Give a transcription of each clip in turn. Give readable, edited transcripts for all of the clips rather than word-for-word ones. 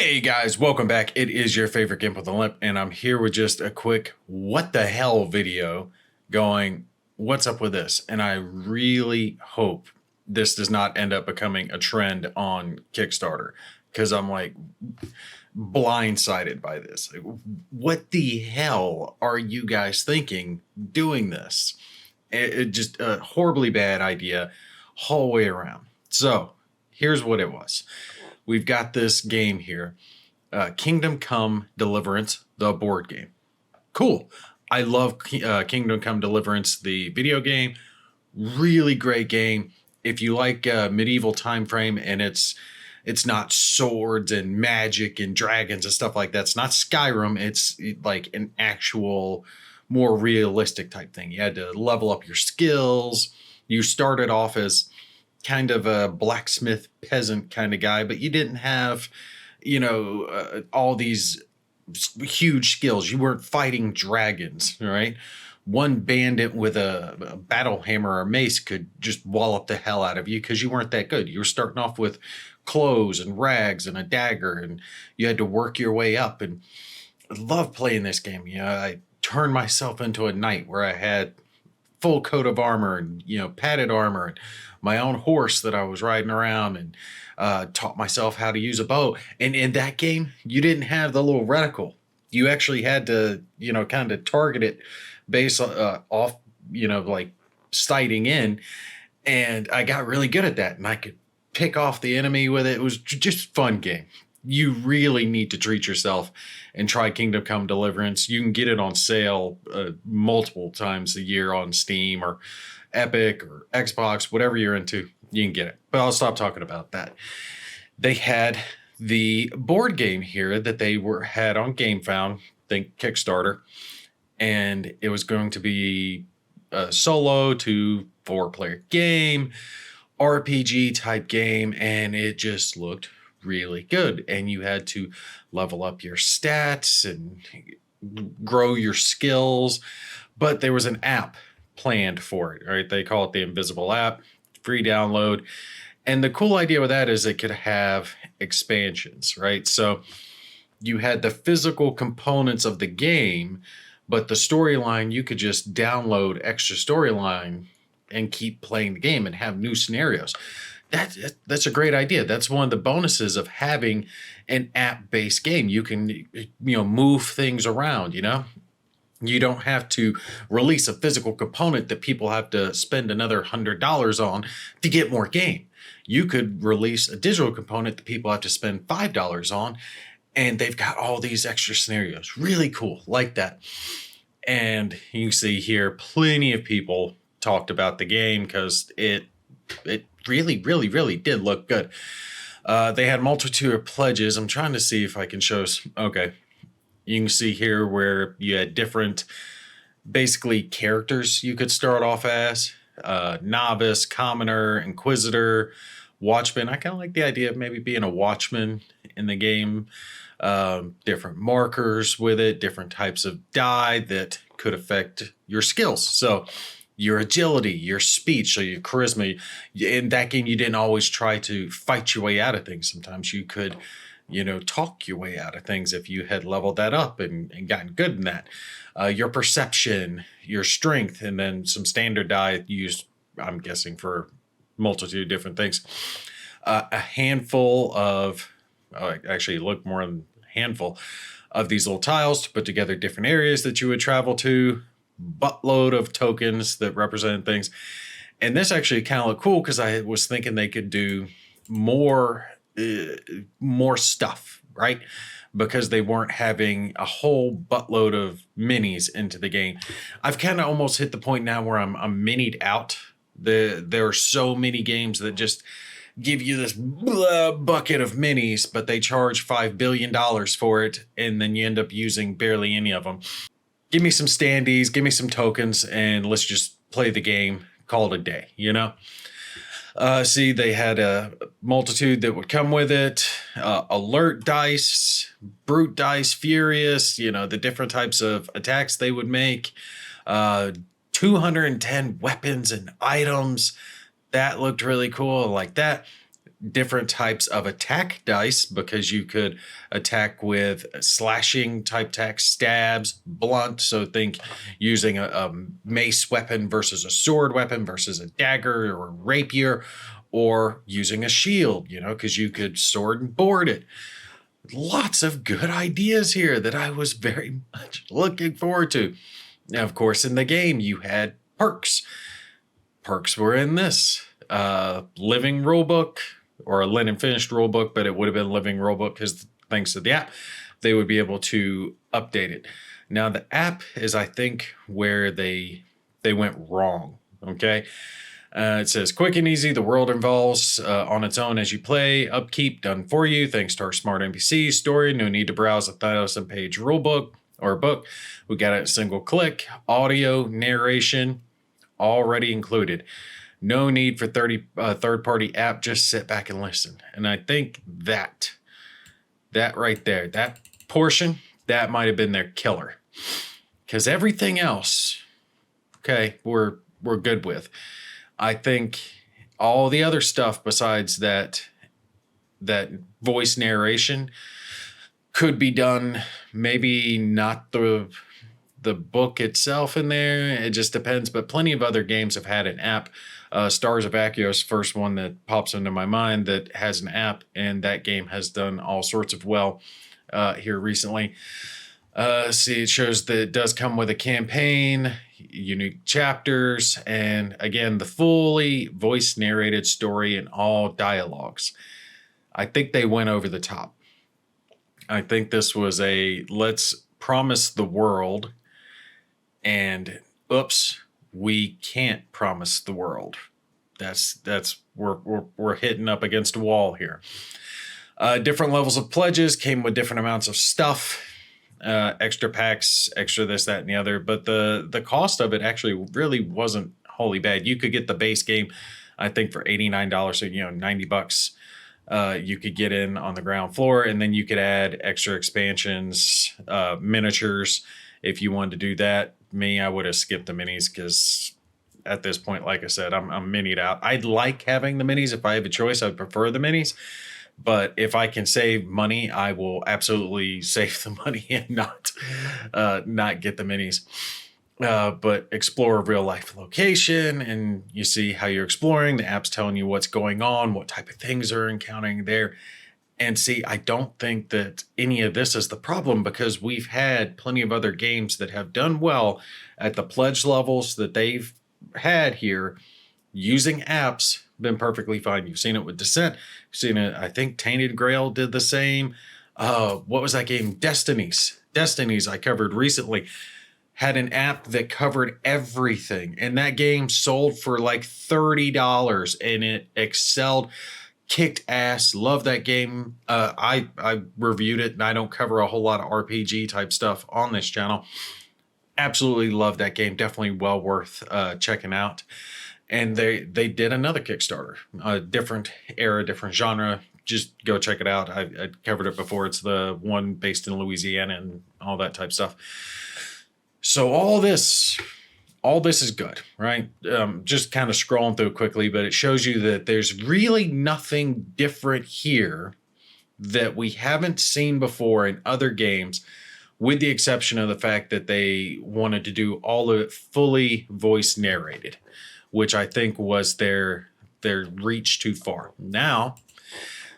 Hey guys, welcome back. It is your favorite Gimp with a Limp, and I'm here with just a quick what the hell video going, what's up with this? And I really hope this does not end up becoming a trend on Kickstarter because I'm like blindsided by this. Like, what the hell are you guys thinking doing this? It just a horribly bad idea whole way around. So here's what it was. We've got this game here, Kingdom Come Deliverance, the board game. Cool. I love Kingdom Come Deliverance, the video game. Really great game. If you like medieval time frame and it's not swords and magic and dragons and stuff like that. It's not Skyrim. It's like an actual more realistic type thing. You had to level up your skills. You started off as kind of a blacksmith peasant kind of guy, but you didn't have, all these huge skills. You weren't fighting dragons, right? One bandit with a battle hammer or mace could just wallop the hell out of you because you weren't that good. You were starting off with clothes and rags and a dagger, and you had to work your way up. And I love playing this game. I turned myself into a knight where I had full coat of armor and padded armor and my own horse that I was riding around, and taught myself how to use a bow. And in that game, you didn't have the little reticle. You actually had to kind of target it based off like sighting in, and I got really good at that, and I could pick off the enemy with it. It was just a fun game. You really need to treat yourself and try Kingdom Come Deliverance. You can get it on sale multiple times a year on Steam or Epic or Xbox, whatever you're into, you can get it. But I'll stop talking about that. They had the board game here that they had on GameFound, think Kickstarter, and it was going to be a solo to 4-player game, RPG type game, and it just looked really good. And you had to level up your stats and grow your skills, but there was an app planned for it, right? They call it the Invisible app, free download. And the cool idea with that is it could have expansions, right? So you had the physical components of the game, but the storyline, you could just download extra storyline and keep playing the game and have new scenarios. That's a great idea. That's one of the bonuses of having an app-based game. You can, move things around, You don't have to release a physical component that people have to spend another $100 on to get more game. You could release a digital component that people have to spend $5 on, and they've got all these extra scenarios. Really cool, like that. And you see here, plenty of people talked about the game because it really, really, really did look good. They had a multitude of pledges. I'm trying to see if I can show. Okay. You can see here where you had different, basically, characters you could start off as. Novice, Commoner, Inquisitor, Watchman. I kind of like the idea of maybe being a Watchman in the game. Different markers with it, different types of die that could affect your skills. So your agility, your speech, or your charisma. In that game, you didn't always try to fight your way out of things. Sometimes you could talk your way out of things if you had leveled that up and gotten good in that. Your perception, your strength, and then some standard die used, I'm guessing, for multitude of different things. A handful of, actually look more than a handful of these little tiles to put together different areas that you would travel to, buttload of tokens that represent things. And this actually kind of looked cool because I was thinking they could do more stuff, right? Because they weren't having a whole buttload of minis into the game. I've kind of almost hit the point now where I'm minied out. There are so many games that just give you this bucket of minis, but they charge $5 billion for it, and then you end up using barely any of them. Give me some standees, give me some tokens, and let's just play the game, call it a day, See, they had a multitude that would come with it. Alert dice, brute dice, furious, the different types of attacks they would make. 210 weapons and items. That looked really cool, like that. different types of attack dice, because you could attack with slashing type attack, stabs, blunt. So think using a mace weapon versus a sword weapon versus a dagger or a rapier, or using a shield, because you could sword and board it. Lots of good ideas here that I was very much looking forward to. Now, of course, in the game, you had perks. Perks were in this living rulebook, or a Linen finished rulebook, but it would have been living rulebook because thanks to the app, they would be able to update it. Now, the app is, I think, where they went wrong. Okay. It says quick and easy. The world evolves on its own as you play. Upkeep done for you thanks to our smart NPC story. No need to browse a 1,000-page rulebook or book. We got it a single click. Audio narration already included. No need for third-party app. Just sit back and listen. And I think that right there, that portion, that might have been their killer. Because everything else, okay, we're good with. I think all the other stuff besides that voice narration could be done. Maybe not the book itself in there. It just depends. But plenty of other games have had an app. Stars of Akios, first one that pops into my mind that has an app, and that game has done all sorts of well here recently. See, it shows that it does come with a campaign, unique chapters, and again, the fully voice narrated story and all dialogues. I think they went over the top. I think this was a let's promise the world, and oops, we can't promise the world. That's we're hitting up against a wall here. Different levels of pledges came with different amounts of stuff. Extra packs, extra this, that, and the other. But the cost of it actually really wasn't wholly bad. You could get the base game, I think, for $89, so $90. You could get in on the ground floor, and then you could add extra expansions, miniatures, if you wanted to do that. Me, I would have skipped the minis because at this point, like I said, I'm minied out. I'd like having the minis. If I have a choice, I'd prefer the minis. But if I can save money, I will absolutely save the money and not get the minis. But explore a real life location, and you see how you're exploring. The app's telling you what's going on, what type of things are encountering there. And see, I don't think that any of this is the problem, because we've had plenty of other games that have done well at the pledge levels that they've had here using apps. Been perfectly fine. You've seen it with Descent. You've seen it, I think Tainted Grail did the same. What was that game? Destinies I covered recently. Had an app that covered everything. And that game sold for like $30 and it excelled. Kicked ass. Love that game. I reviewed it, and I don't cover a whole lot of RPG type stuff on this channel. Absolutely love that game. Definitely well worth checking out. And they did another Kickstarter, a different era, different genre. Just go check it out. I covered it before. It's the one based in Louisiana and all that type stuff. So all this is good, right? Just kind of scrolling through quickly, but it shows you that there's really nothing different here that we haven't seen before in other games, with the exception of the fact that they wanted to do all of it fully voice narrated, which I think was their reach too far. Now,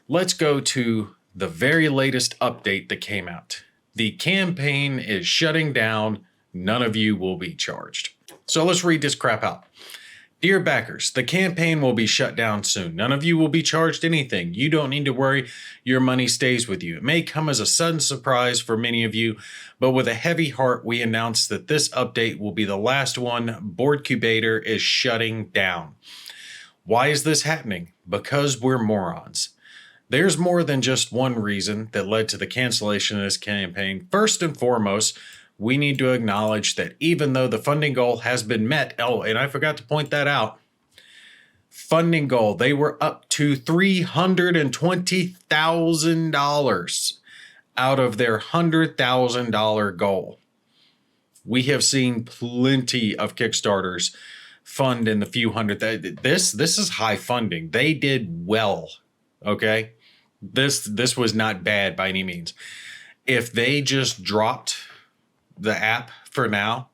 let's go to the very latest update that came out. The campaign is shutting down. None of you will be charged. So let's read this crap out. Dear backers, the campaign will be shut down soon. None of you will be charged anything. You don't need to worry. Your money stays with you. It may come as a sudden surprise for many of you, but with a heavy heart, we announce that this update will be the last one. Boardcubator is shutting down. Why is this happening? Because we're morons. There's more than just one reason that led to the cancellation of this campaign. First and foremost, we need to acknowledge that even though the funding goal has been met, and I forgot to point that out, funding goal, they were up to $320,000 out of their $100,000 goal. We have seen plenty of Kickstarters fund in the few hundred. This is high funding. They did well Okay. This was not bad by any means. If they just dropped the app for now,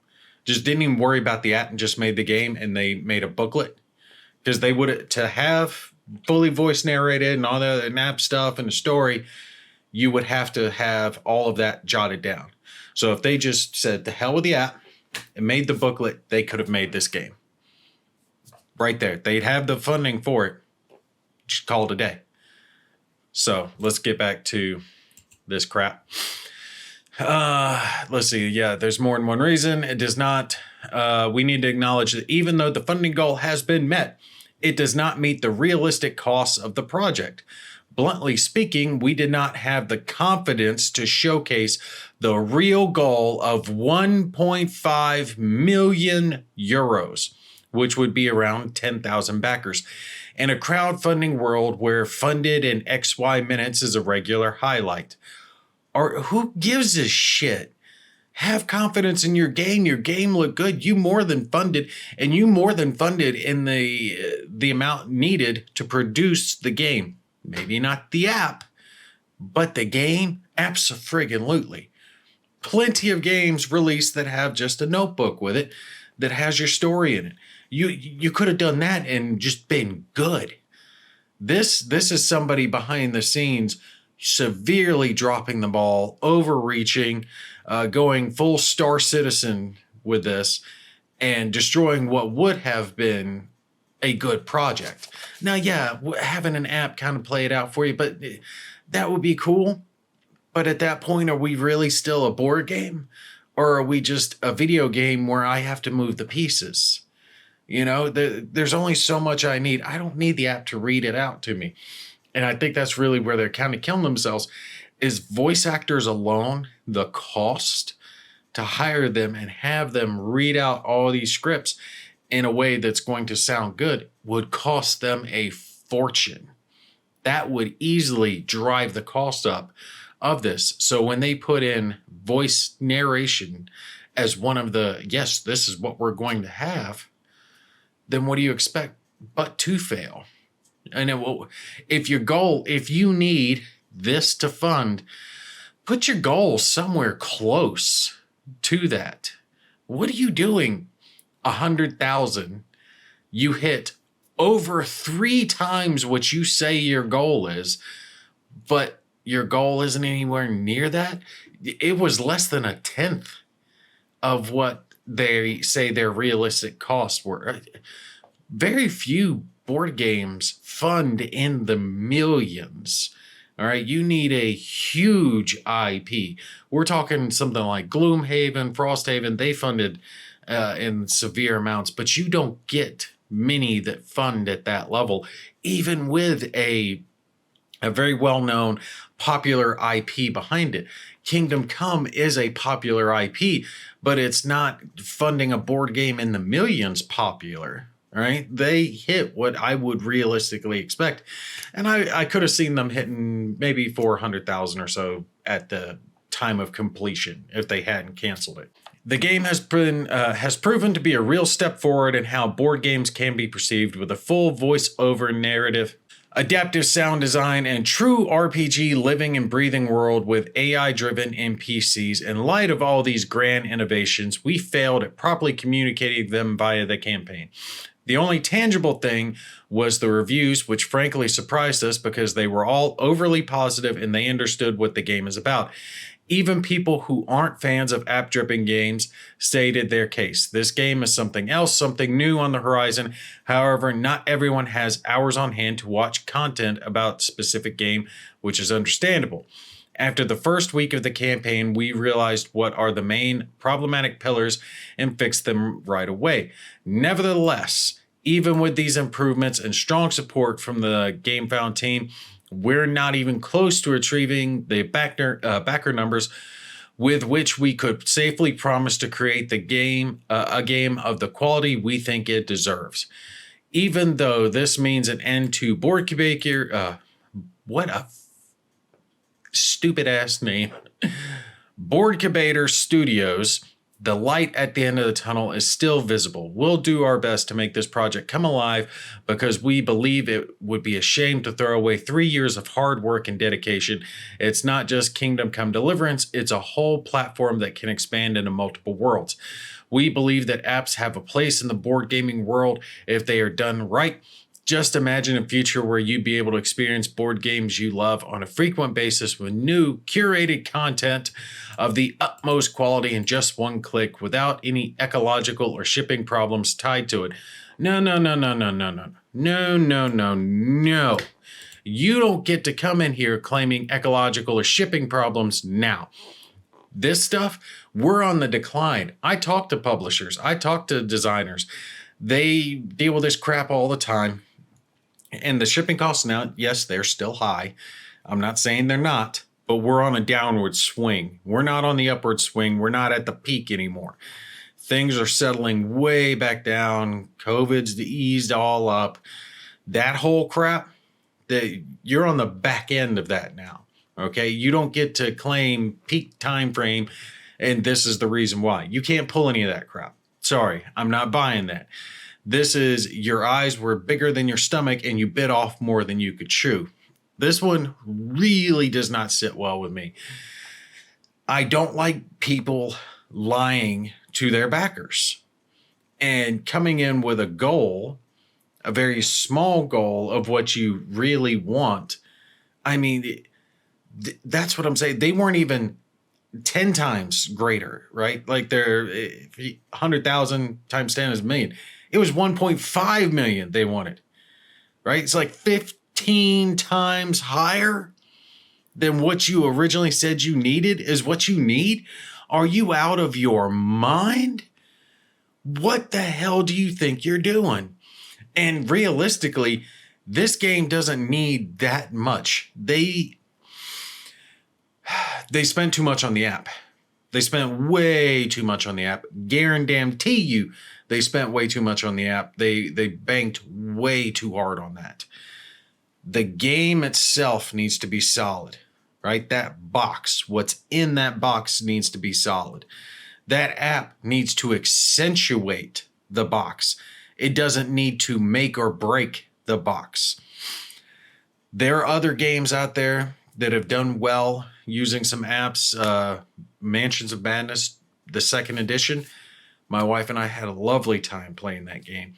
just didn't even worry about the app and just made the game and they made a booklet, because they would, to have fully voice narrated and all the app stuff and the story, you would have to have all of that jotted down. So if they just said the hell with the app and made the booklet, they could have made this game right there. They'd have the funding for it. Just call it a day. So let's get back to this crap. Let's see. Yeah, there's more than one reason. It does not. We need to acknowledge that even though the funding goal has been met, it does not meet the realistic costs of the project. Bluntly speaking, we did not have the confidence to showcase the real goal of 1.5 million euros, which would be around 10,000 backers, in a crowdfunding world where funded in XY minutes is a regular highlight. Or who gives a shit? Have confidence in your game. Your game looked good. You more than funded, and you more than funded in the amount needed to produce the game. Maybe not the app, but the game, abso-friggin-lutely. Plenty of games released that have just a notebook with it that has your story in it. You could have done that and just been good. This is somebody behind the scenes severely dropping the ball, overreaching, going full Star Citizen with this, and destroying what would have been a good project. Now, yeah, having an app kind of play it out for you, but that would be cool. But at that point, are we really still a board game? Or are we just a video game where I have to move the pieces? You know, there's only so much I need. I don't need the app to read it out to me. And I think that's really where they're kind of killing themselves, is voice actors alone, the cost to hire them and have them read out all these scripts in a way that's going to sound good would cost them a fortune. That would easily drive the cost up of this. So when they put in voice narration as one of the, yes, this is what we're going to have, then what do you expect but to fail? And it will, if you need this to fund, put your goal somewhere close to that. What are you doing? 100,000, you hit over 3 times what you say your goal is, but your goal isn't anywhere near that. It was less than 1/10 of what they say their realistic costs were. Very few board games fund in the millions. All right, you need a huge IP. We're talking something like Gloomhaven, Frosthaven. They funded in severe amounts, but you don't get many that fund at that level, even with a very well-known, popular IP behind it. Kingdom Come is a popular IP, but it's not funding a board game in the millions popular. Right? They hit what I would realistically expect. And I could have seen them hitting maybe 400,000 or so at the time of completion if they hadn't canceled it. The game has proven to be a real step forward in how board games can be perceived, with a full voice-over narrative, adaptive sound design, and true RPG living and breathing world with AI-driven NPCs. In light of all these grand innovations, we failed at properly communicating them via the campaign. The only tangible thing was the reviews, which frankly surprised us because they were all overly positive and they understood what the game is about. Even people who aren't fans of app-dripping games stated their case. This game is something else, something new on the horizon. However, not everyone has hours on hand to watch content about a specific game, which is understandable. After the first week of the campaign, we realized what are the main problematic pillars and fixed them right away. Nevertheless, even with these improvements and strong support from the GameFound team, we're not even close to achieving the backer numbers with which we could safely promise to create a game of the quality we think it deserves. Even though this means an end to BoardCubator, what a stupid ass name, BoardCubator Studios, The light at the end of the tunnel is still visible. We'll do our best to make this project come alive because we believe it would be a shame to throw away 3 years of hard work and dedication. It's not just Kingdom Come Deliverance, it's a whole platform that can expand into multiple worlds. We believe that apps have a place in the board gaming world if they are done right. Just imagine a future where you'd be able to experience board games you love on a frequent basis with new curated content of the utmost quality in just one click without any ecological or shipping problems tied to it. No, no, no, no, no, no, no, no, no, no, no. You don't get to come in here claiming ecological or shipping problems now. This stuff, we're on the decline. I talk to publishers. I talk to designers. They deal with this crap all the time. And the shipping costs now, yes, they're still high. I'm not saying they're not, but we're on a downward swing. We're not on the upward swing. We're not at the peak anymore. Things are settling way back down. COVID's eased all up. That whole crap, you're on the back end of that now. Okay, you don't get to claim peak time frame, and this is the reason why. You can't pull any of that crap. Sorry, I'm not buying that. This is your eyes were bigger than your stomach and you bit off more than you could chew. This one really does not sit well with me. I don't like people lying to their backers and coming in with a goal, a very small goal of what you really want. I mean, that's what I'm saying. They weren't even 10 times greater, right? Like they're 100,000 times 10 is a million. It was 1.5 million they wanted, right? It's like 15 times higher than what you originally said you needed is what you need. Are you out of your mind? What the hell do you think you're doing? And realistically, this game doesn't need that much. They spent too much on the app. They spent way too much on the app. Guarantee you, they spent way too much on the app. They banked way too hard on that. The game itself needs to be solid, right? That box, what's in that box needs to be solid. That app needs to accentuate the box. It doesn't need to make or break the box. There are other games out there that have done well using some apps. Mansions of Madness, the second edition. My wife and I had a lovely time playing that game.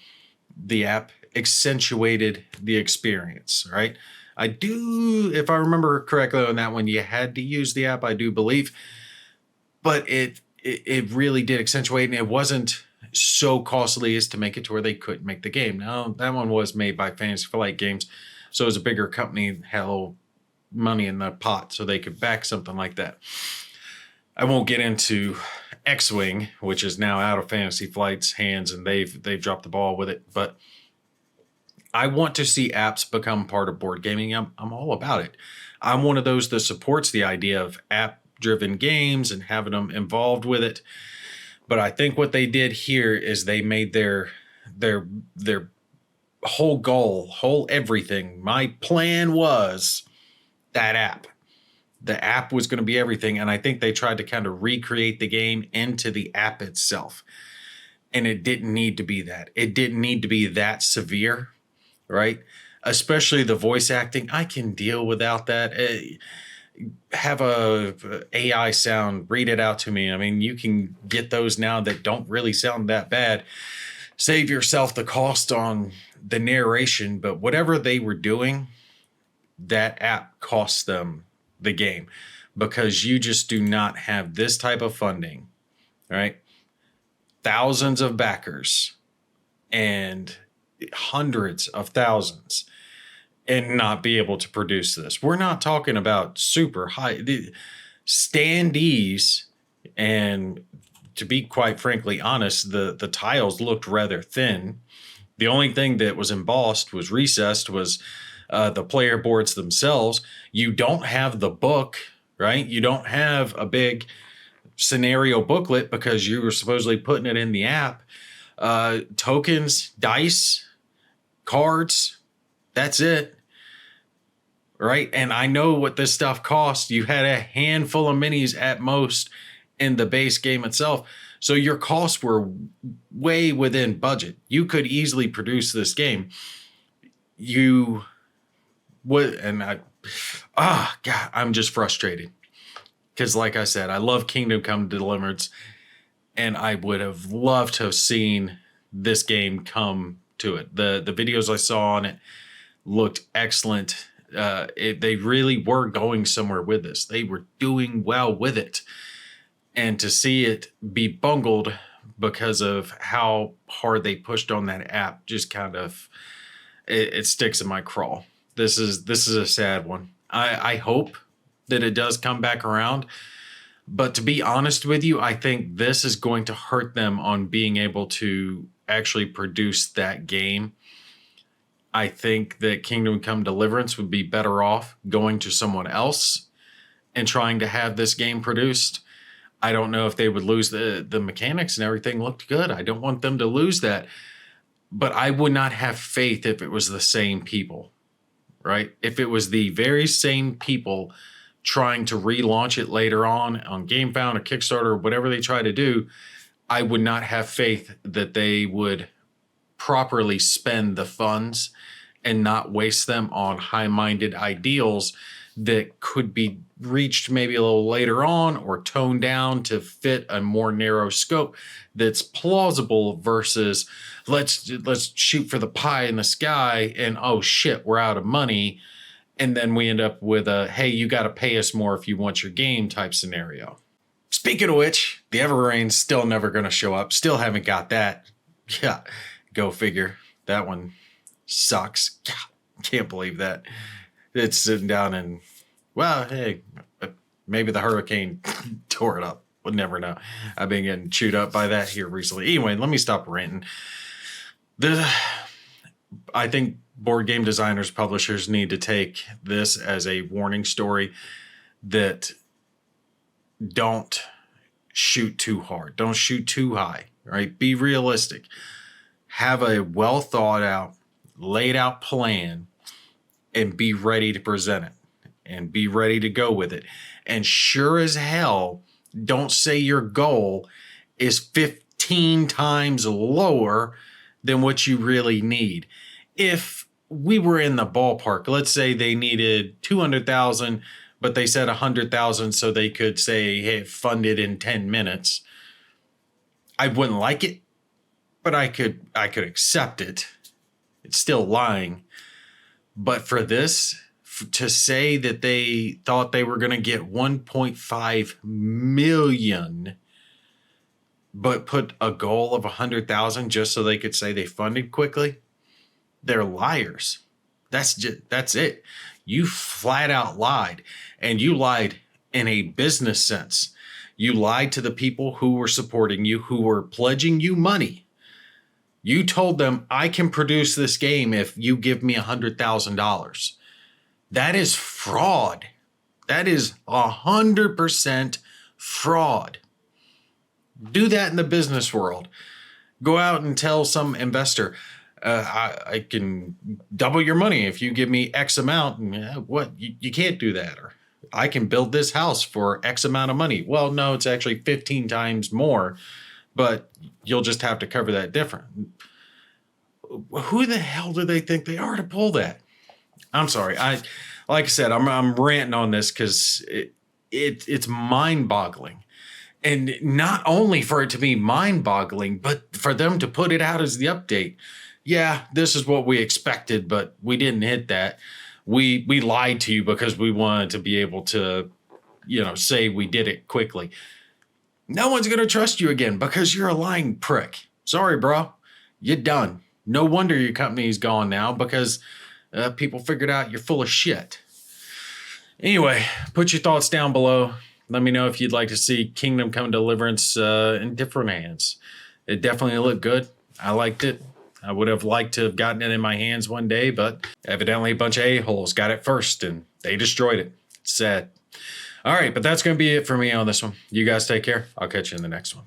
The app accentuated the experience, right? I do, if I remember correctly on that one, you had to use the app, I do believe. But it really did accentuate, and it wasn't so costly as to make it to where they couldn't make the game. Now, that one was made by Fantasy Flight Games, so it was a bigger company, had a little money in the pot, so they could back something like that. I won't get into X-Wing, which is now out of Fantasy Flight's hands, and they've dropped the ball with it. But I want to see apps become part of board gaming. I'm all about it. I'm one of those that supports the idea of app-driven games and having them involved with it. But I think what they did here is they made their whole goal, whole everything. My plan was that app. The app was going to be everything. And I think they tried to kind of recreate the game into the app itself. And it didn't need to be that. It didn't need to be that severe, right? Especially the voice acting. I can deal without that. Have a AI sound, read it out to me. I mean, you can get those now that don't really sound that bad. Save yourself the cost on the narration. But whatever they were doing, that app costs them the game, because you just do not have this type of funding, right? Thousands of backers and hundreds of thousands, and not be able to produce this. We're not talking about super high standees, and to be quite frankly honest, the tiles looked rather thin. The only thing that was embossed, was recessed, was the player boards themselves. You don't have the book, right? You don't have a big scenario booklet because you were supposedly putting it in the app. Tokens, dice, cards, that's it, right? And I know what this stuff costs. You had a handful of minis at most in the base game itself. So your costs were way within budget. You could easily produce this game. You would, and God, I'm just frustrated. Because like I said, I love Kingdom Come Deliverance, and I would have loved to have seen this game come to it. The videos I saw on it looked excellent. They really were going somewhere with this. They were doing well with it. And to see it be bungled because of how hard they pushed on that app just kind of, it sticks in my craw. This is a sad one. I hope that it does come back around. But to be honest with you, I think this is going to hurt them on being able to actually produce that game. I think that Kingdom Come Deliverance would be better off going to someone else and trying to have this game produced. I don't know if they would lose the mechanics and everything looked good. I don't want them to lose that. But I would not have faith if it was the same people, right? If it was the very same people trying to relaunch it later on GameFound or Kickstarter or whatever they try to do, I would not have faith that they would properly spend the funds and not waste them on high-minded ideals that could be reached maybe a little later on or toned down to fit a more narrow scope that's plausible versus let's shoot for the pie in the sky and oh shit, we're out of money. And then we end up with a, hey, you got to pay us more if you want your game type scenario. Speaking of which, the Everrain's still never going to show up. Still haven't got that. Yeah, go figure. That one sucks. Can't believe that. It's sitting down and, well, hey, maybe the hurricane tore it up. We'll never know. I've been getting chewed up by that here recently. Anyway, let me stop ranting. I think board game designers, publishers need to take this as a warning story that don't shoot too hard. Don't shoot too high, right? Be realistic. Have a well thought out, laid out plan and be ready to present it and be ready to go with it. And sure as hell, don't say your goal is 15 times lower than what you really need. If we were in the ballpark, let's say they needed 200,000, but they said 100,000 so they could say, hey, fund it in 10 minutes. I wouldn't like it, but I could accept it. It's still lying. But for this, to say that they thought they were going to get 1.5 million, but put a goal of 100,000 just so they could say they funded quickly, they're liars. That's it. You flat out lied, and you lied in a business sense. You lied to the people who were supporting you, who were pledging you money. You told them, I can produce this game if you give me $100,000. That is fraud. That is 100% fraud. Do that in the business world. Go out and tell some investor, I can double your money if you give me X amount. And, what? You can't do that. Or I can build this house for X amount of money. Well, no, it's actually 15 times more, but you'll just have to cover that different. Who the hell do they think they are to pull that? I'm sorry. Like I said, I'm ranting on this because it's mind-boggling. And not only for it to be mind-boggling, but for them to put it out as the update. Yeah, this is what we expected, but we didn't hit that. We lied to you because we wanted to be able to, say we did it quickly. No one's going to trust you again because you're a lying prick. Sorry, bro. You're done. No wonder your company's gone now because people figured out you're full of shit. Anyway, put your thoughts down below. Let me know if you'd like to see Kingdom Come Deliverance in different hands. It definitely looked good. I liked it. I would have liked to have gotten it in my hands one day, but evidently a bunch of a-holes got it first and they destroyed it. It's sad. All right, but that's going to be it for me on this one. You guys take care. I'll catch you in the next one.